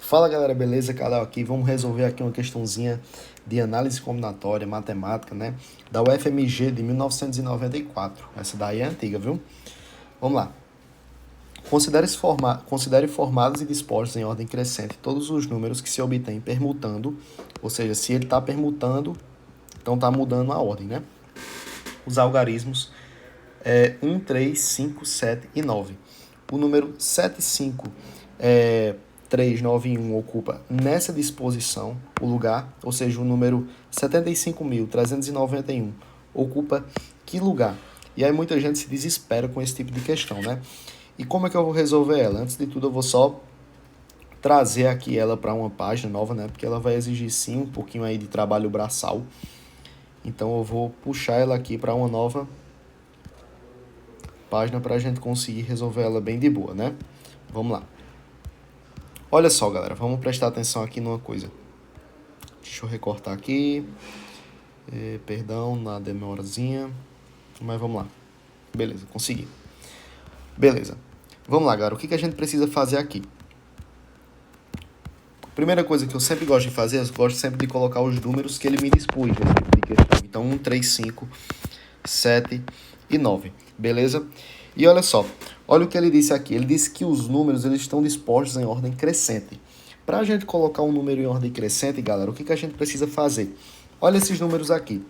Fala galera, beleza? Cadê aqui? Vamos resolver aqui uma questãozinha de análise combinatória, matemática, né? Da UFMG de 1994. Essa daí é antiga, viu? Vamos lá. Considere formados e dispostos em ordem crescente todos os números que se obtêm permutando, ou seja, se ele está permutando, então está mudando a ordem, né? Os algarismos 1, 3, 5, 7 e 9. O número 7, 5, 3, 9 e 1 ocupa nessa disposição o lugar, ou seja, o número 75.391 ocupa que lugar? E aí muita gente se desespera com esse tipo de questão, né? E como é que eu vou resolver ela? Antes de tudo, eu vou só trazer aqui ela para uma página nova, né? Porque ela vai exigir sim um pouquinho aí de trabalho braçal. Então eu vou puxar ela aqui para uma nova página para a gente conseguir resolver ela bem de boa, né? Vamos lá. Olha só, galera, vamos prestar atenção aqui numa coisa. Deixa eu recortar aqui. Perdão na demorazinha, mas vamos lá. Beleza, consegui. Beleza. Vamos lá, galera. O que a gente precisa fazer aqui? Primeira coisa que eu sempre gosto de fazer, eu gosto sempre de colocar os números que ele me dispôs nesse tipo de questão. Então, 1, 3, 5, 7 e 9. Beleza? E olha só. Olha o que ele disse aqui. Ele disse que os números eles estão dispostos em ordem crescente. Para a gente colocar um número em ordem crescente, galera, o que a gente precisa fazer? Olha esses números aqui.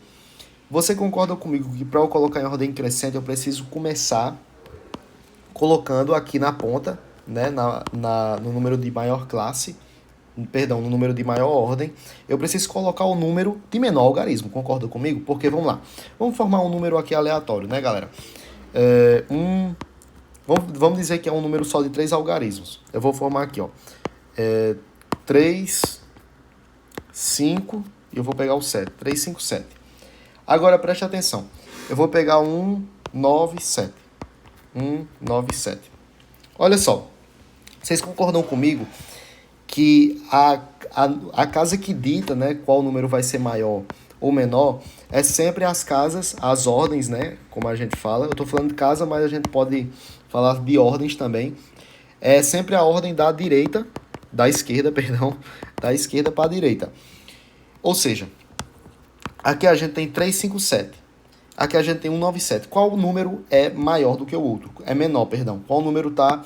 Você concorda comigo que para eu colocar em ordem crescente eu preciso começar colocando aqui na ponta, né, no número de maior classe, perdão, no número de maior ordem, eu preciso colocar o número de menor algarismo, concorda comigo? Porque, vamos lá, vamos formar um número aqui aleatório, né, galera? Vamos dizer que é um número só de 3 algarismos. Eu vou formar aqui, ó, 3, 5, e eu vou pegar o 7, 3, 5, 7. Agora, preste atenção, eu vou pegar 1, 9, 7. 1, 9, 7. Olha só, vocês concordam comigo que a casa que dita, né, qual número vai ser maior ou menor, é sempre as casas, as ordens, né, como a gente fala. Eu estou falando de casa, mas a gente pode falar de ordens também. É sempre a ordem da direita, da esquerda, perdão, da esquerda para a direita. Ou seja, aqui a gente tem 3, 5, 7. Aqui a gente tem 197. Qual número é maior do que o outro? É menor, perdão. Qual número está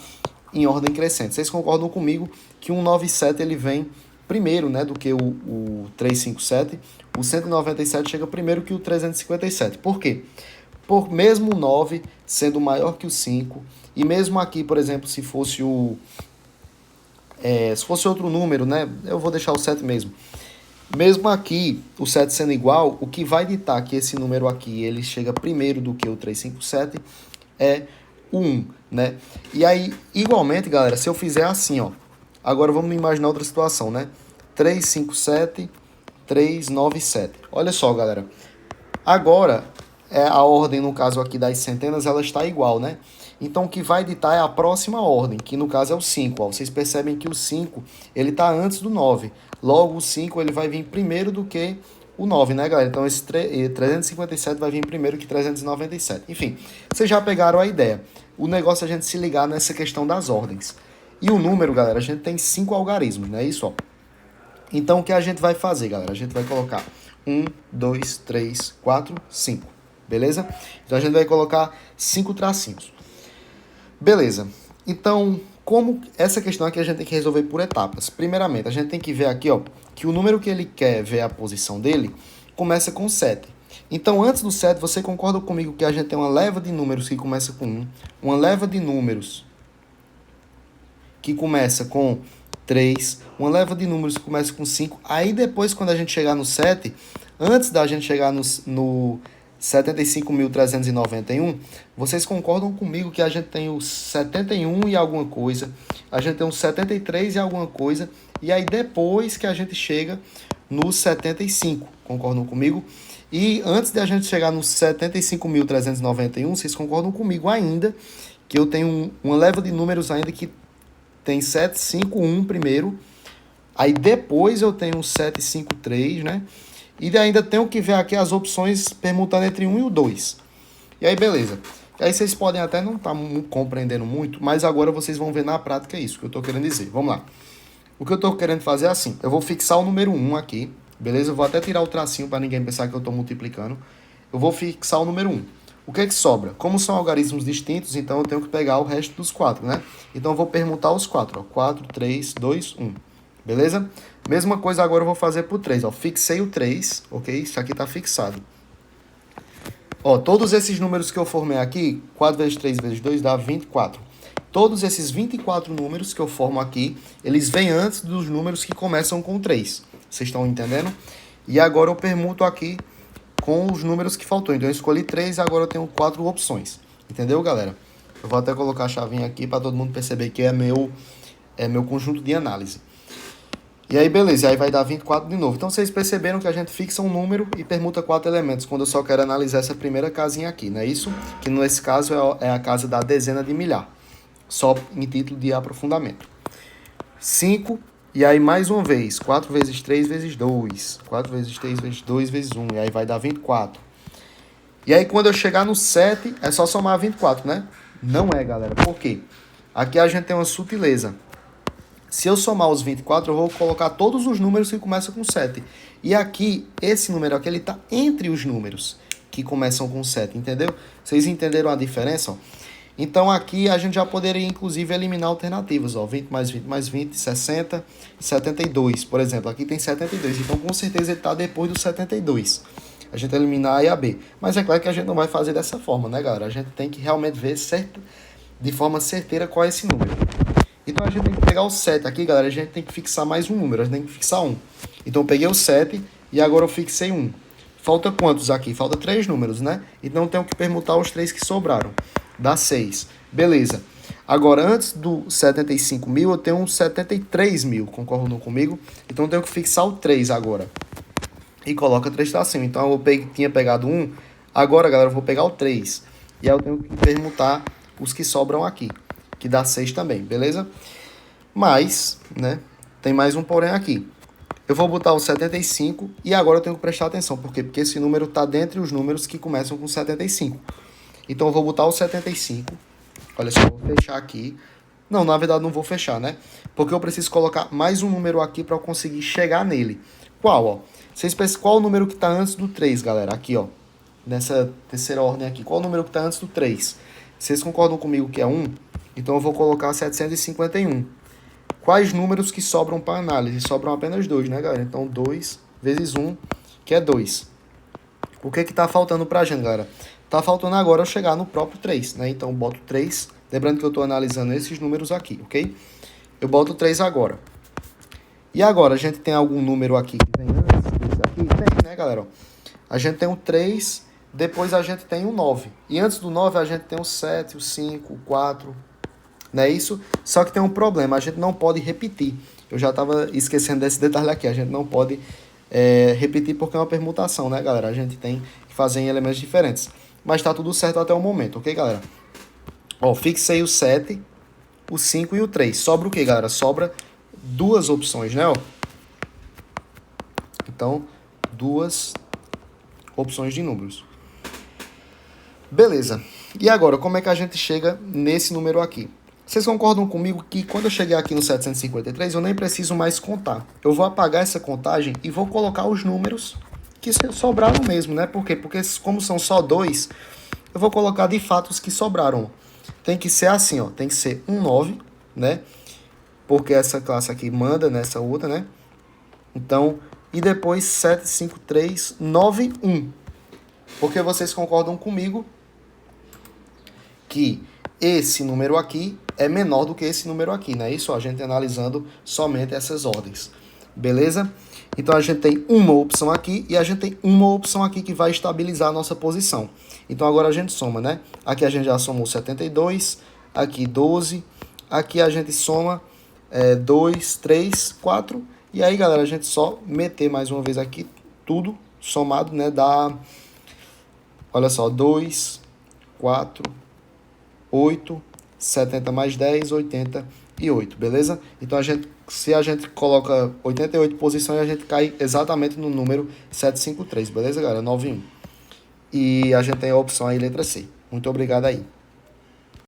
em ordem crescente? Vocês concordam comigo que o 197 ele vem primeiro, né, do que o 357? O 197 chega primeiro que o 357. Por quê? Por mesmo o 9 sendo maior que o 5, e mesmo aqui, por exemplo, se fosse se fosse outro número, né, eu vou deixar o 7 mesmo. Mesmo aqui, o 7 sendo igual, o que vai ditar que esse número aqui ele chega primeiro do que o 357 é o 1, né? E aí, igualmente, galera, se eu fizer assim, ó. Agora vamos imaginar outra situação, né? 357, 397. Olha só, galera. Agora, a ordem, no caso aqui das centenas, ela está igual, né? Então, o que vai ditar é a próxima ordem, que no caso é o 5. Ó. Vocês percebem que o 5, ele está antes do 9. Logo, o 5, ele vai vir primeiro do que o 9, né, galera? Então, esse 357 vai vir primeiro que 397. Enfim, vocês já pegaram a ideia. O negócio é a gente se ligar nessa questão das ordens. E o número, galera, a gente tem 5 algarismos, não é isso? Ó. Então, o que a gente vai fazer, galera? A gente vai colocar 1, 2, 3, 4, 5. Beleza? Então, a gente vai colocar 5 tracinhos. Beleza. Então, como essa questão aqui a gente tem que resolver por etapas. Primeiramente, a gente tem que ver aqui, ó, que o número que ele quer ver a posição dele começa com 7. Então, antes do 7, você concorda comigo que a gente tem uma leva de números que começa com 1, uma leva de números que começa com 3, uma leva de números que começa com 5. Aí depois, quando a gente chegar no 7, antes da gente chegar no 75.391, vocês concordam comigo que a gente tem o 71 e alguma coisa, a gente tem o 73 e alguma coisa, e aí depois que a gente chega no 75, concordam comigo? E antes de a gente chegar no 75.391, vocês concordam comigo ainda que eu tenho uma leva de números ainda que tem 751 primeiro, aí depois eu tenho o 753, né? E ainda tenho que ver aqui as opções permutando entre 1 e o 2. E aí, beleza. E aí vocês podem até não estar compreendendo muito, mas agora vocês vão ver na prática isso que eu estou querendo dizer. Vamos lá. O que eu estou querendo fazer é assim, eu vou fixar o número 1 aqui, beleza? Eu vou até tirar o tracinho para ninguém pensar que eu estou multiplicando. Eu vou fixar o número 1. O que é que sobra? Como são algarismos distintos, então eu tenho que pegar o resto dos 4, né? Então eu vou permutar os 4, ó. 4, 3, 2, 1. Beleza? Mesma coisa agora eu vou fazer para o 3, ó. Fixei o 3, ok? Isso aqui está fixado. Ó, todos esses números que eu formei aqui, 4 vezes 3 vezes 2 dá 24. Todos esses 24 números que eu formo aqui, eles vêm antes dos números que começam com 3. Vocês estão entendendo? E agora eu permuto aqui com os números que faltou. Então eu escolhi 3 e agora eu tenho 4 opções. Entendeu, galera? Eu vou até colocar a chavinha aqui para todo mundo perceber que é meu conjunto de análise. E aí, beleza, aí vai dar 24 de novo. Então, vocês perceberam que a gente fixa um número e permuta 4 elementos, quando eu só quero analisar essa primeira casinha aqui, não é isso? Que nesse caso é a casa da dezena de milhar, só em título de aprofundamento. 5, e aí mais uma vez, 4 vezes 3 vezes 2, 4 vezes 3 vezes 2 vezes 1, e aí vai dar 24. E aí, quando eu chegar no 7, é só somar 24, né? Não é, galera, por quê? Aqui a gente tem uma sutileza. Se eu somar os 24, eu vou colocar todos os números que começam com 7. E aqui, esse número aqui, ele está entre os números que começam com 7, entendeu? Vocês entenderam a diferença? Ó? Então, aqui a gente já poderia, inclusive, eliminar alternativas. Ó, 20 mais 20 mais 20, 60 e 72. Por exemplo, aqui tem 72. Então, com certeza, ele está depois do 72. A gente elimina A e a B. Mas é claro que a gente não vai fazer dessa forma, né, galera? A gente tem que realmente ver de forma certeira qual é esse número. Então, a gente tem que pegar o 7 aqui, galera. A gente tem que fixar mais um número. A gente tem que fixar 1. Então, eu peguei o 7 e agora eu fixei 1. Falta quantos aqui? Falta 3 números, né? Então, eu tenho que permutar os 3 que sobraram. Dá 6. Beleza. Agora, antes do 75 mil, eu tenho um 73 mil. Concordam comigo? Então, eu tenho que fixar o 3 agora. E coloca 3 tracinhos. Então, eu tinha pegado 1. Agora, galera, eu vou pegar o 3. E aí, eu tenho que permutar os que sobram aqui, que dá 6 também, beleza? Mas, né, tem mais um porém aqui. Eu vou botar o 75 e agora eu tenho que prestar atenção. Por quê? Porque esse número está dentre os números que começam com 75. Então, eu vou botar o 75. Olha só, eu vou fechar aqui. Não, na verdade, não vou fechar, né? Porque eu preciso colocar mais um número aqui para eu conseguir chegar nele. Qual, ó? Vocês pensam qual o número que está antes do 3, galera? Aqui, ó. Nessa terceira ordem aqui. Qual o número que está antes do 3? Vocês concordam comigo que é 1? Então, eu vou colocar 751. Quais números que sobram para análise? Sobram apenas 2, né, galera? Então, 2 vezes 1, que é 2. O que está faltando para a gente, galera? Está faltando agora eu chegar no próprio 3, né? Então, eu boto 3. Lembrando que eu estou analisando esses números aqui, ok? Eu boto 3 agora. E agora, a gente tem algum número aqui que vem antes desse aqui? Tem, né, galera? A gente tem o 3, depois a gente tem o 9. E antes do 9, a gente tem o 7, o 5, o 4... Não é isso? Só que tem um problema, a gente não pode repetir. Eu já estava esquecendo desse detalhe aqui, a gente não pode repetir porque é uma permutação, né, galera? A gente tem que fazer em elementos diferentes. Mas tá tudo certo até o momento, ok, galera? Ó, fixei o 7, o 5 e o 3. Sobra o que, galera? Sobra duas opções, né, ó? Então, duas opções de números. Beleza. E agora, como é que a gente chega nesse número aqui? Vocês concordam comigo que quando eu cheguei aqui no 753, eu nem preciso mais contar. Eu vou apagar essa contagem e vou colocar os números que sobraram mesmo, né? Por quê? Porque como são só 2, eu vou colocar de fato os que sobraram. Tem que ser assim, ó. Tem que ser 9, né? Porque essa classe aqui manda nessa outra, né? Então, e depois 75391. Porque vocês concordam comigo que esse número aqui é menor do que esse número aqui, né? Isso a gente analisando somente essas ordens. Beleza? Então, a gente tem uma opção aqui e a gente tem uma opção aqui que vai estabilizar a nossa posição. Então, agora a gente soma, né? Aqui a gente já somou 72, aqui 12, aqui a gente soma 2, 3, 4. E aí, galera, a gente só meter mais uma vez aqui tudo somado, né? Dá, olha só, 2, 4, 8, 70 mais 10, 88, beleza? Então, se a gente coloca 88 posições, a gente cai exatamente no número 753, beleza, galera? 91. E a gente tem a opção aí, letra C. Muito obrigado aí.